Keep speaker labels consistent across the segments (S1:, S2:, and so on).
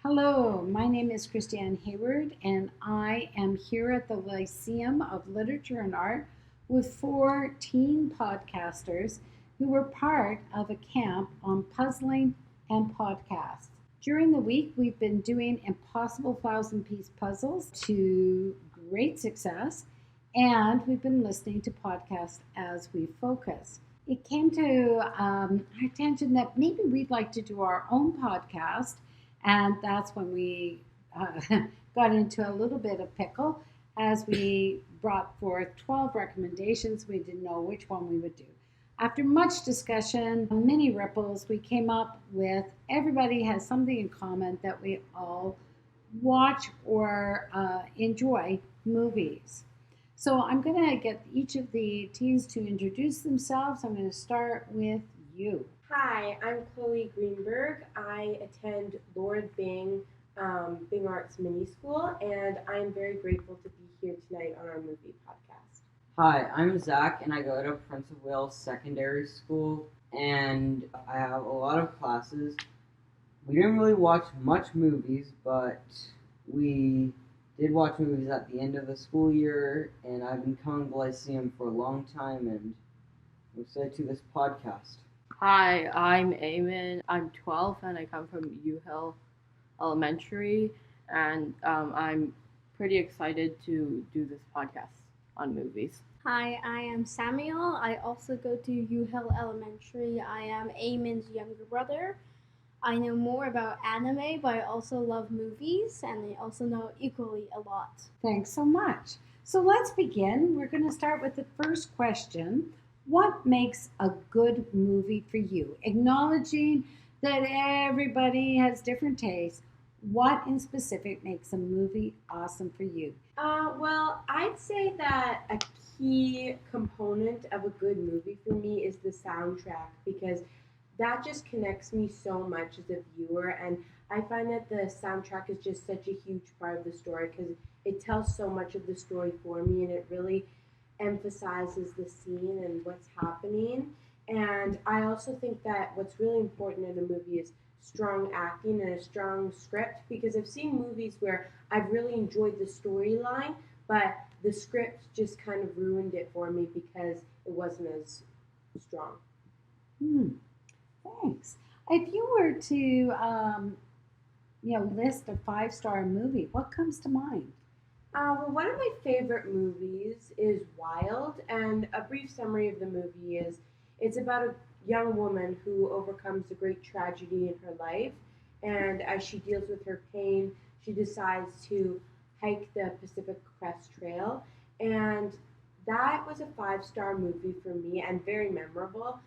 S1: Hello, my name is Christianne Hayward, and I am here at the Lyceum of Literature and Art with four teen podcasters who were part of a camp on puzzling and podcasts. During the week, we've been doing impossible thousand piece puzzles to great success, and we've been listening to podcasts as we focus. It came to our attention that maybe we'd like to do our own podcast, and that's when we uh, got into a little bit of pickle as we brought forth 12 recommendations. We didn't know which one we would do. After much discussion, many ripples, we came up with everybody has something in common that we all watch or enjoy movies. So I'm going to get each of the teens to introduce themselves. I'm going to start with you.
S2: Hi, I'm Chloe Greenberg. I attend Lord Byng Arts Mini School, and I'm very grateful to be here tonight on our movie podcast.
S3: Hi, I'm Zach, and I go to Prince of Wales Secondary School, and I have a lot of classes. We didn't really watch much movies, but we did watch movies at the end of the school year, and I've been coming to Lyceum for a long time, and I'm excited to this podcast.
S4: Hi, I'm Eamon. I'm 12 and I come from U-Hill Elementary, and I'm pretty excited to do this podcast on movies.
S5: Hi, I am Samuel. I also go to U-Hill Elementary. I am Eamon's younger brother. I know more about anime, but I also love movies, and I also know equally a lot.
S1: Thanks so much. So let's begin. We're going to start with the first question. What makes a good movie for you? Acknowledging that everybody has different tastes, what in specific makes a movie awesome for you?
S2: Well, I'd say that a key component of a good movie for me is the soundtrack, because that just connects me so much as a viewer, and I find that the soundtrack is just such a huge part of the story because it tells so much of the story for me, and it really emphasizes the scene and what's happening. And I also think that what's really important in a movie is strong acting and a strong script, because I've seen movies where I've really enjoyed the storyline, but the script just kind of ruined it for me because it wasn't as strong.
S1: Thanks. If you were to, list a five-star movie, what comes to mind?
S2: Well, one of my favorite movies is Wild, and a brief summary of the movie is it's about a young woman who overcomes a great tragedy in her life, and as she deals with her pain, she decides to hike the Pacific Crest Trail, and that was a five-star movie for me and very memorable,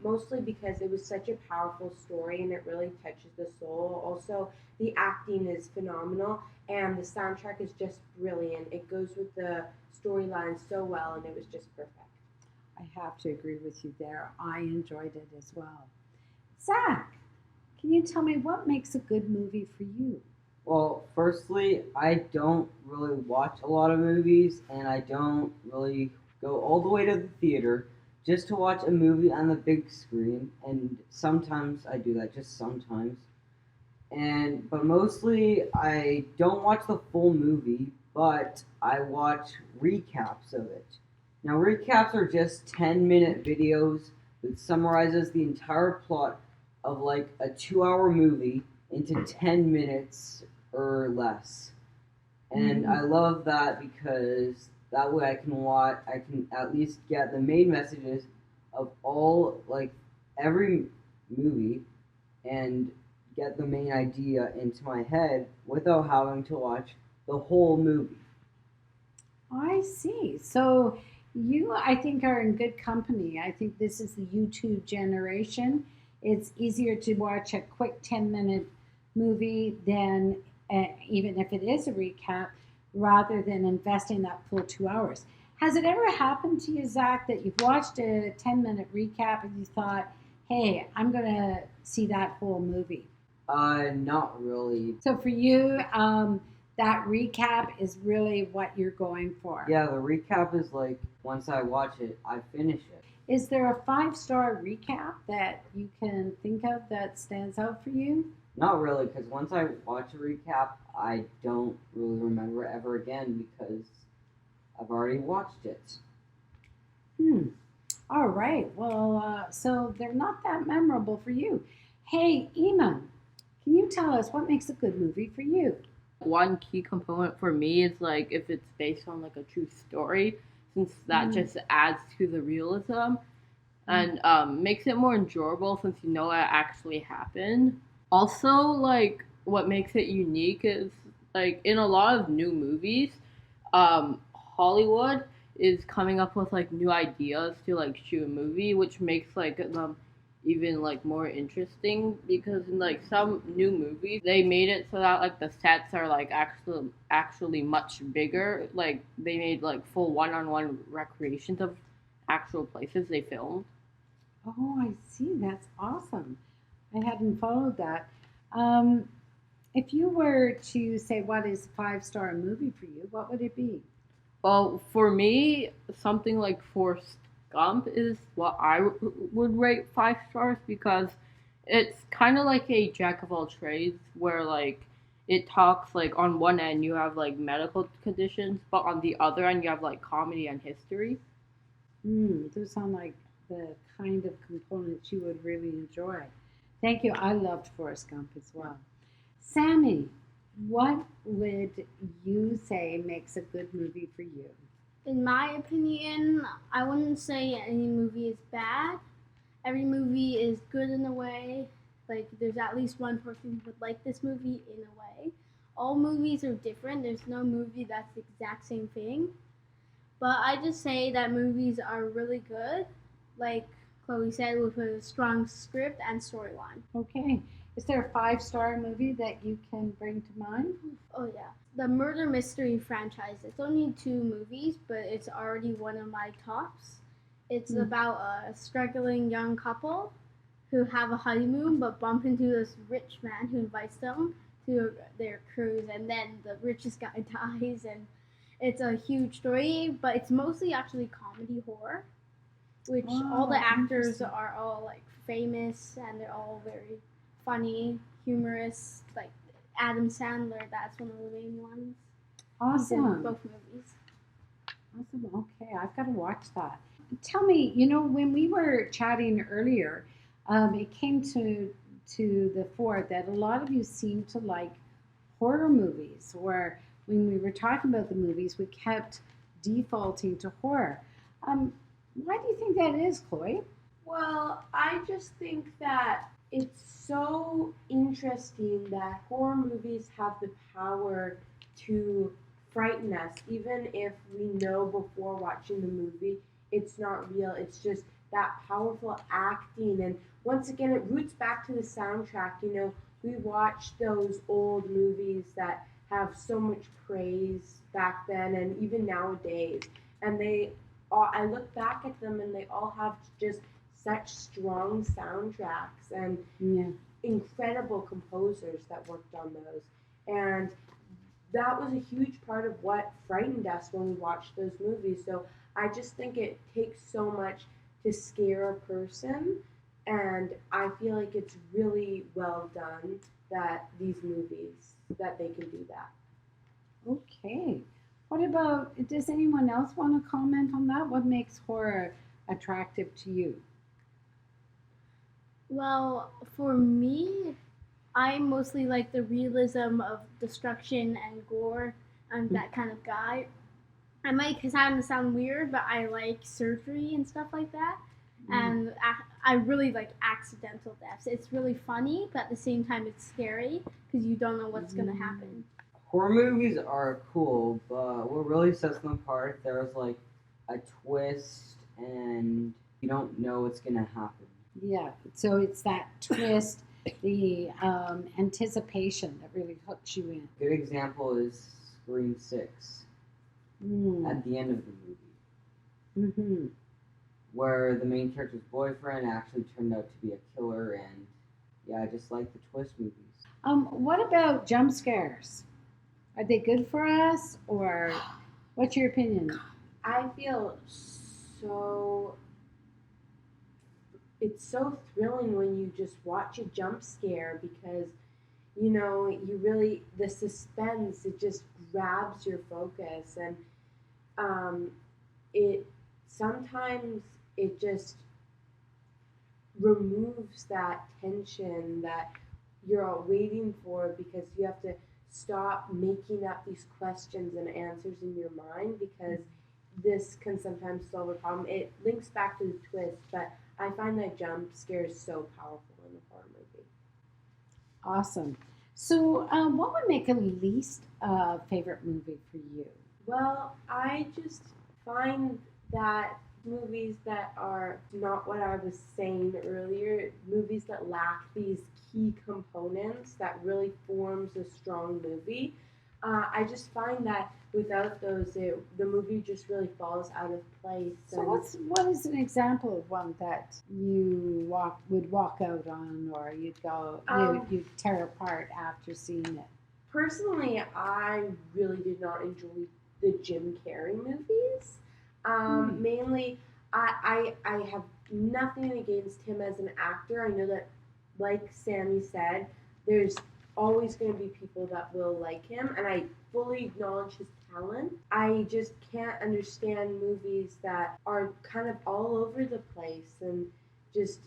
S2: mostly because it was such a powerful story and it really touches the soul. Also, the acting is phenomenal and the soundtrack is just brilliant. It goes with the storyline so well, and it was just perfect.
S1: I have to agree with you there. I enjoyed it as well. Zach, can you tell me what makes a good movie for you?
S3: Well, firstly, I don't really watch a lot of movies, and I don't really go all the way to the theater just to watch a movie on the big screen, and sometimes I do that, just sometimes. But mostly I don't watch the full movie, but I watch recaps of it. Now, recaps are just 10-minute videos that summarizes the entire plot of like a 2-hour movie into 10 minutes or less. And I love that because that way I can at least get the main messages of every movie and get the main idea into my head without having to watch the whole movie.
S1: I see. So you, I think, are in good company. I think this is the YouTube generation. It's easier to watch a quick 10-minute movie than even if it is a recap, rather than investing that full 2 hours. Has it ever happened to you, Zach, that you've watched a 10-minute recap and you thought, hey, I'm going to see that whole movie?
S3: Not really.
S1: So for you, that recap is really what you're going for.
S3: Yeah, the recap is like, once I watch it, I finish it.
S1: Is there a 5-star recap that you can think of that stands out for you?
S3: Not really, because once I watch a recap, I don't really remember it ever again because I've already watched it.
S1: Hmm. All right. Well, so they're not that memorable for you. Hey, Eamon, can you tell us what makes a good movie for you?
S4: One key component for me is like if it's based on like a true story, since that
S1: Mm.
S4: just adds to the realism and makes it more enjoyable since you know it actually happened. Also, like what makes it unique is like in a lot of new movies, Hollywood is coming up with like new ideas to like shoot a movie, which makes like them even like more interesting because in like some new movies they made it so that like the sets are like actually much bigger. Like they made like full one-on-one recreations of actual places they filmed.
S1: Oh, I see. That's awesome. I hadn't followed that. Um, if you were to say what is a five-star movie for you, what would it be?
S4: Well, for me, something like Forrest Gump is what would rate 5 stars because it's kind of like a jack of all trades where like it talks like on one end you have like medical conditions, but on the other end you have like comedy and history.
S1: Those sound like the kind of components you would really enjoy. Thank you. I loved Forrest Gump as well. Sammy, what would you say makes a good movie for you?
S5: In my opinion, I wouldn't say any movie is bad. Every movie is good in a way. Like there's at least one person who would like this movie in a way. All movies are different. There's no movie that's the exact same thing. But I just say that movies are really good, like Chloe said, with a strong script and storyline.
S1: Okay. Is there a five-star movie that you can bring to mind?
S5: Oh yeah, the murder mystery franchise. It's only 2 movies, but it's already one of my tops. It's
S1: Hmm.
S5: about a struggling young couple who have a honeymoon but bump into this rich man who invites them to their cruise, and then the richest guy dies, and it's a huge story, but it's mostly actually comedy horror, which all the
S1: Oh,
S5: actors
S1: interesting.
S5: are all like famous and they're all very funny, humorous. Like Adam Sandler, that's one of the main ones. He's in
S1: Awesome.
S5: both movies.
S1: Awesome. Okay, I've got to watch that. Tell me, when we were chatting earlier, it came to the fore that a lot of you seem to like horror movies. Where when we were talking about the movies, we kept defaulting to horror. Um, why do you think that is, Chloe?
S2: Well, I just think that it's so interesting that horror movies have the power to frighten us, even if we know before watching the movie it's not real. It's just that powerful acting. And once again, it roots back to the soundtrack. We watch those old movies that have so much praise back then and even nowadays. And I look back at them and they all have just such strong soundtracks and
S1: Yeah.
S2: incredible composers that worked on those. And that was a huge part of what frightened us when we watched those movies. So I just think it takes so much to scare a person. And I feel like it's really well done that these movies, that they can do that.
S1: Okay. What about, does anyone else want to comment on that? What makes horror attractive to you?
S5: Well, for me, I mostly like the realism of destruction and gore. I'm that kind of guy. I might sound weird, but I like surgery and stuff like that.
S1: Mm.
S5: And I really like accidental deaths. It's really funny, but at the same time, it's scary because you don't know what's gonna happen.
S3: Horror movies are cool, but what really sets them apart, there's like a twist and you don't know what's gonna happen.
S1: Yeah, so it's that twist, the anticipation that really hooks you in.
S3: A good example is Scream 6
S1: Mm.
S3: at the end of the movie,
S1: Mm-hmm.
S3: where the main character's boyfriend actually turned out to be a killer, and yeah, I just like the twist movies.
S1: What about jump scares? Are they good for us, or what's your opinion?
S2: I feel so it's so thrilling when you just watch a jump scare because you really, the suspense, it just grabs your focus, and it sometimes it just removes that tension that you're waiting for, because you have to stop making up these questions and answers in your mind, because this can sometimes solve a problem. It links back to the twist, but I find that jump scares so powerful in a horror movie.
S1: Awesome. So, what would make a least favorite movie for you?
S2: Well, I just find that movies that are not what I was saying earlier, movies that lack these key components that really forms a strong movie, I just find that without those, the movie just really falls out of place.
S1: So,
S2: And
S1: what is an example of one that you would walk out on, or you'd go you'd tear apart after seeing it?
S2: personally, I really did not enjoy the Jim Carrey movies. Mainly, I have nothing against him as an actor. I know that, like Sammy said, there's always going to be people that will like him, and I fully acknowledge his talent. I just can't understand movies that are kind of all over the place and just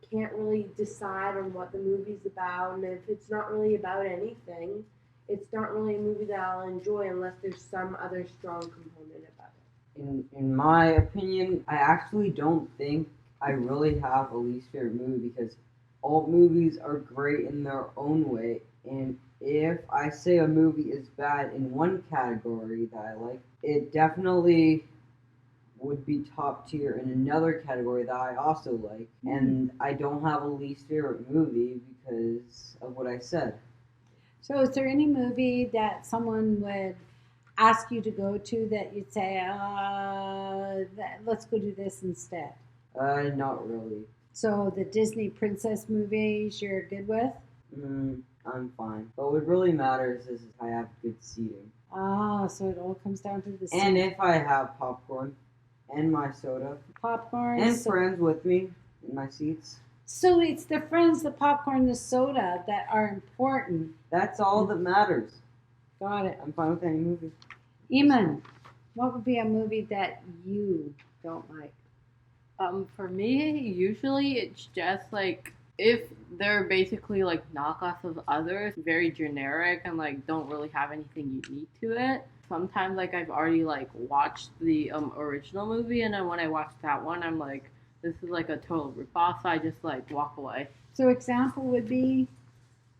S2: can't really decide on what the movie's about. And if it's not really about anything, it's not really a movie that I'll enjoy unless there's some other strong component about it.
S3: In my opinion, I actually don't think I really have a least favorite movie, because all movies are great in their own way. And if I say a movie is bad in one category that I like, it definitely would be top tier in another category that I also like. And I don't have a least favorite movie because of what I said.
S1: So, is there any movie that someone would ask you to go to that you'd say, let's go do this instead?
S3: Not really.
S1: So, the Disney princess movies you're good with?
S3: I'm fine. But what really matters is I have good seating.
S1: So it all comes down to the
S3: And if I have popcorn and my soda
S1: popcorn.
S3: and friends with me in my seats,
S1: So it's the friends, the popcorn, the soda that are important.
S3: that's all that matters.
S1: Got it.
S3: I'm fine with any movie.
S1: Eamon, what would be a movie that you don't like?
S4: For me, usually it's just like if they're basically like knockoffs of others, very generic and like don't really have anything unique to it. Sometimes like I've already like watched the original movie, and then when I watch that one, I'm like, this is like a total ripoff. So I just like walk away.
S1: So example would be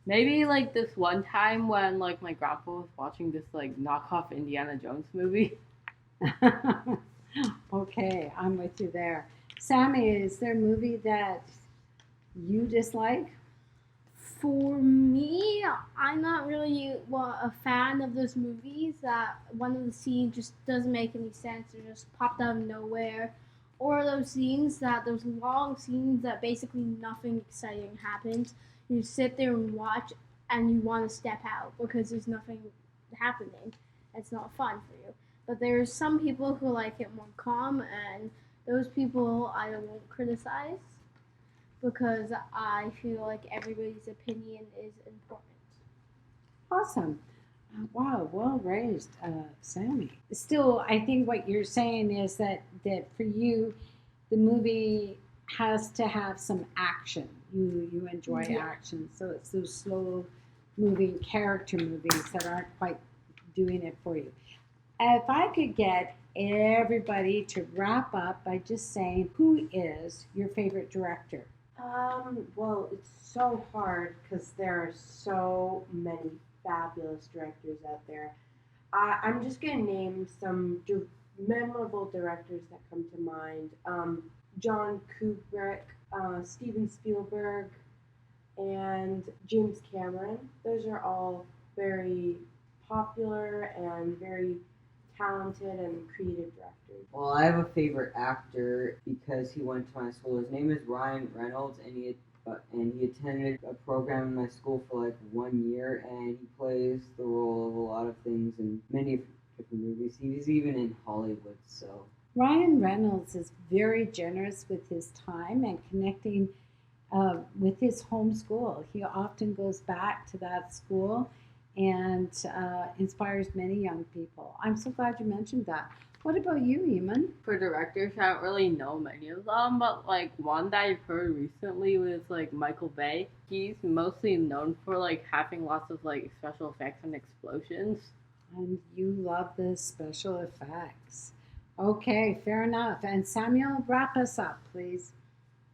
S4: Maybe like this one time when like my grandpa was watching this like knockoff Indiana Jones movie.
S1: okay, I'm with you there. Sammy, is there a movie that you dislike?
S5: For me, I'm not really a fan of those movies that one of the scenes just doesn't make any sense or just popped out of nowhere. Or those those long scenes that basically nothing exciting happens. You sit there and watch and you want to step out because there's nothing happening. It's not fun for you. But there's some people who like it more calm, and those people I won't criticize because I feel like everybody's opinion is important.
S1: Awesome. Wow, well raised, Sammy. Still, I think what you're saying is that for you, the movie has to have some action. You enjoy action, so it's those slow moving character movies that aren't quite doing it for you. If I could get everybody to wrap up by just saying who is your favorite director?
S2: Well, it's so hard because there are so many fabulous directors out there. I'm just going to name some memorable directors that come to mind. John Kubrick, Steven Spielberg, and James Cameron. Those are all very popular and very talented and creative directors.
S3: Well, I have a favorite actor because he went to my school. His name is Ryan Reynolds, and he attended a program in my school for like 1 year, and he plays the role of a lot of things in many different movies. He's even in Hollywood, so.
S1: Ryan Reynolds is very generous with his time and connecting with his home school. He often goes back to that school and inspires many young people. I'm so glad you mentioned that. What about you, Eamon?
S4: For directors, I don't really know many of them, but like one that I've heard recently was like Michael Bay. He's mostly known for like having lots of like special effects and explosions.
S1: And you love the special effects. Okay, fair enough. And Samuel, wrap us up, please.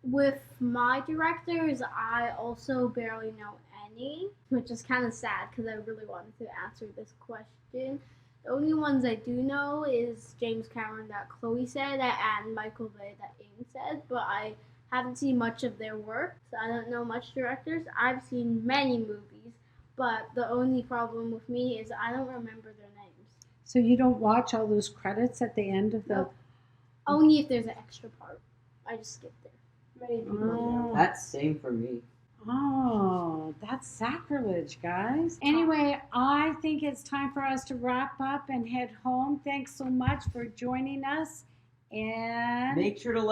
S5: With my directors, I also barely know any, which is kind of sad because I really wanted to answer this question. The only ones I do know is James Cameron that Chloe said and Michael Bay that Amy said, but I haven't seen much of their work, so I don't know much directors. I've seen many movies, but the only problem with me is I don't remember their names.
S1: So you don't watch all those credits at the end of the.
S5: Nope. Only if there's an extra part. I just skip there.
S2: Many people
S1: Oh.
S2: know.
S3: That's same for me.
S1: Oh, that's sacrilege, guys. Anyway, I think it's time for us to wrap up and head home. Thanks so much for joining us. And
S3: Make sure to like